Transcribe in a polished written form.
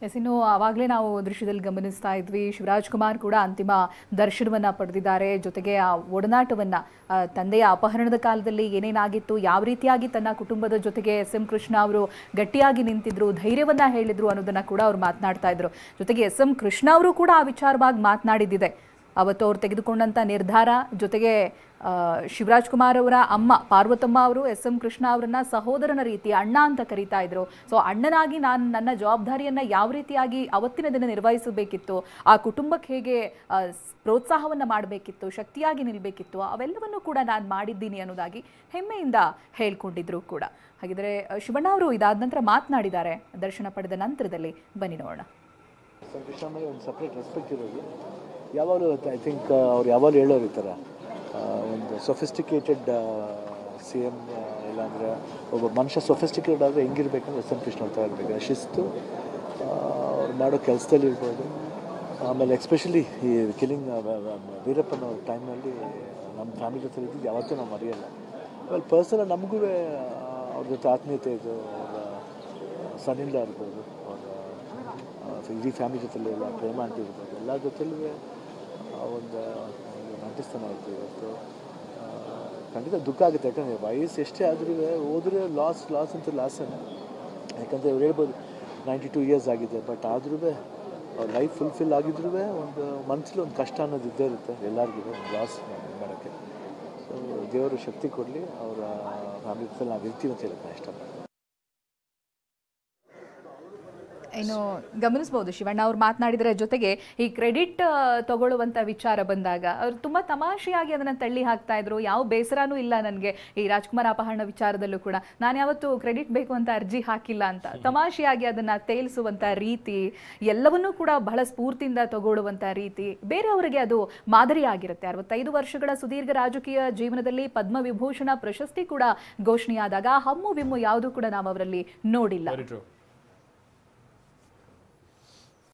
S, ಇನ್ನು ಆವಾಗಲೇ ನಾವು ದೃಶ್ಯದಲ್ಲಿ ಗಮನಿಸ್ತಾ ಇದ್ವಿ, ಶಿವರಾಜ್ ಕುಮಾರ್ ಕೂಡ ಅಂತಿಮ ದರ್ಶನವನ್ನ ಪಡೆದಿದ್ದಾರೆ. ಜೊತೆಗೆ ಆ ಒಡನಾಟವನ್ನ, ತಂದೆಯ ಅಪಹರಣದ ಕಾಲದಲ್ಲಿ ಏನೇನಾಗಿತ್ತು, ಯಾವ ರೀತಿಯಾಗಿ ತನ್ನ ಕುಟುಂಬದ ಜೊತೆಗೆ ಎಸ್.ಎಂ. ಕೃಷ್ಣ ಅವರು ಗಟ್ಟಿಯಾಗಿ ನಿಂತಿದ್ರು, ಧೈರ್ಯವನ್ನ ಹೇಳಿದ್ರು ಅನ್ನೋದನ್ನ ಕೂಡ ಅವ್ರು ಮಾತನಾಡ್ತಾ ಇದ್ರು. ಜೊತೆಗೆ ಎಸ್.ಎಂ. ಕೃಷ್ಣ ಅವರು ಕೂಡ ಆ ವಿಚಾರವಾಗಿ ಮಾತನಾಡಿದ್ದಿದೆ. ಅವತ್ತು ಅವ್ರು ತೆಗೆದುಕೊಂಡಂಥ ನಿರ್ಧಾರ, ಜೊತೆಗೆ ಶಿವರಾಜ್ ಕುಮಾರ್ ಅವರ ಅಮ್ಮ ಪಾರ್ವತಮ್ಮ ಅವರು ಎಸ್.ಎಂ. ಕೃಷ್ಣ ಅವರನ್ನ ಸಹೋದರನ ರೀತಿ ಅಣ್ಣ ಅಂತ ಕರೀತಾ ಇದ್ರು. ಸೊ ಅಣ್ಣನಾಗಿ ನಾನು ನನ್ನ ಜವಾಬ್ದಾರಿಯನ್ನ ಯಾವ ರೀತಿಯಾಗಿ ಅವತ್ತಿನ ದಿನ ನಿರ್ವಹಿಸಬೇಕಿತ್ತು, ಆ ಕುಟುಂಬಕ್ಕೆ ಹೇಗೆ ಪ್ರೋತ್ಸಾಹವನ್ನ ಮಾಡಬೇಕಿತ್ತು, ಶಕ್ತಿಯಾಗಿ ನಿಲ್ಬೇಕಿತ್ತು, ಅವೆಲ್ಲವನ್ನು ಕೂಡ ನಾನು ಮಾಡಿದ್ದೀನಿ ಅನ್ನೋದಾಗಿ ಹೆಮ್ಮೆಯಿಂದ ಹೇಳ್ಕೊಂಡಿದ್ರು ಕೂಡ. ಹಾಗಿದ್ರೆ ಶಿವಣ್ಣ ಅವರು ಇದಾದ ನಂತರ ಮಾತನಾಡಿದ್ದಾರೆ ದರ್ಶನ ಪಡೆದ ನಂತರದಲ್ಲಿ. ಬನ್ನಿ ನೋಡೋಣ. ಯಾವಾಗಲೂ ಐ ಥಿಂಕ್ ಅವ್ರು ಯಾವಾಗಲೂ ಹೇಳೋರು ಈ ಥರ ಒಂದು ಸೊಫಿಸ್ಟಿಕೇಟೆಡ್ ಸಿ ಎಮ್, ಇಲ್ಲಾಂದರೆ ಒಬ್ಬ ಮನುಷ್ಯ ಸೊಫಿಸ್ಟಿಕೇಟೆಡ್ ಆದರೆ ಹೆಂಗಿರ್ಬೇಕಂದ್ರೆ ಎಸ್.ಎಂ. ಕೃಷ್ಣ ಅಂತ ಇರಬೇಕು. ಶಿಸ್ತು ಅವ್ರು ಮಾಡೋ ಕೆಲಸದಲ್ಲಿ ಇರ್ಬೋದು. ಆಮೇಲೆ ಎಸ್ಪೆಷಲಿ ಈ ಕಿಲಿಂಗ್ ವೀರಪ್ಪನ ಟೈಮ್ನಲ್ಲಿ ನಮ್ಮ ಫ್ಯಾಮಿಲಿ ಜೊತೆ ಇದ್ದಿದ್ದು ಯಾವತ್ತೂ ನಾವು ಮರೆಯಲ್ಲ. ಆಮೇಲೆ ಪರ್ಸನಲ್ ನಮಗೂ ಅವ್ರ ಜೊತೆ ಆತ್ಮೀಯತೆ ಇದು, ಅವರ ಸನ್ನಿಂದ ಇರ್ಬೋದು, ಅವರ ಇಡೀ ಫ್ಯಾಮಿಲಿ ಜೊತೆಲಿ ಎಲ್ಲ ಪ್ರೇಮ ಅಂತ ಇರ್ಬೋದು, ಎಲ್ಲ ಜೊತೆಲೂ ಒಂದು ನಂಟಿಸ್ತಾನೆ ಆಯಿತು. ಇವತ್ತು ಖಂಡಿತ ದುಃಖ ಆಗುತ್ತೆ. ಯಾಕಂದರೆ ವಯಸ್ಸು ಎಷ್ಟೇ ಆದ್ರೂ ಹೋದರೆ ಲಾಸ್ ಅಂತ ಲಾಸನ್ನು. ಯಾಕಂದರೆ ಅವ್ರು ಹೇಳ್ಬೋದು 92 ಇಯರ್ಸ್ ಆಗಿದೆ, ಬಟ್ ಆದ್ರೂ ಅವ್ರ ಲೈಫ್ ಫುಲ್ಫಿಲ್ ಆಗಿದ್ರೂ ಒಂದು ಮನಸ್ಸಲ್ಲಿ ಒಂದು ಕಷ್ಟ ಅನ್ನೋದು ಇದ್ದೇ ಇರುತ್ತೆ ಎಲ್ಲರಿಗೂ, ಒಂದು ಲಾಸ್ ಮಾಡೋಕ್ಕೆ. ಸೊ ದೇವರು ಶಕ್ತಿ ಕೊಡಲಿ, ಅವರ ಫ್ಯಾಮಿಲಿ ಜೊತೆ ನಾವು ಇರ್ತೀವಿ ಅಂತ ಹೇಳಕ್ಕೆ ನಾನು ಇಷ್ಟಪಡ್ತೀನಿ. ಇನ್ನು ಗಮನಿಸಬಹುದು ಶಿವಣ್ಣ ಅವ್ರು ಮಾತನಾಡಿದರೆ, ಜೊತೆಗೆ ಈ ಕ್ರೆಡಿಟ್ ತಗೊಳ್ಳುವಂಥ ವಿಚಾರ ಬಂದಾಗ ಅವ್ರು ತುಂಬ ತಮಾಷೆಯಾಗಿ ಅದನ್ನು ತಳ್ಳಿ ಹಾಕ್ತಾ ಇದ್ರು. ಯಾವ ಬೇಸರನೂ ಇಲ್ಲ ನನಗೆ ಈ ರಾಜ್ಕುಮಾರ್ ಅಪಹರಣ ವಿಚಾರದಲ್ಲೂ ಕೂಡ, ನಾನು ಯಾವತ್ತೂ ಕ್ರೆಡಿಟ್ ಬೇಕು ಅಂತ ಅರ್ಜಿ ಹಾಕಿಲ್ಲ ಅಂತ ತಮಾಷೆಯಾಗಿ ಅದನ್ನು ತೇಲಿಸುವಂಥ ರೀತಿ, ಎಲ್ಲವನ್ನೂ ಕೂಡ ಬಹಳ ಸ್ಫೂರ್ತಿಯಿಂದ ತಗೊಳ್ಳುವಂಥ ರೀತಿ ಬೇರೆಯವರಿಗೆ ಅದು ಮಾದರಿಯಾಗಿರುತ್ತೆ. 65 ವರ್ಷಗಳ ಸುದೀರ್ಘ ರಾಜಕೀಯ ಜೀವನದಲ್ಲಿ ಪದ್ಮವಿಭೂಷಣ ಪ್ರಶಸ್ತಿ ಕೂಡ ಘೋಷಣೆಯಾದಾಗ ಹಮ್ಮು ಬಿಮ್ಮು ಯಾವುದೂ ಕೂಡ ನಾವು ಅವರಲ್ಲಿ ನೋಡಿಲ್ಲ.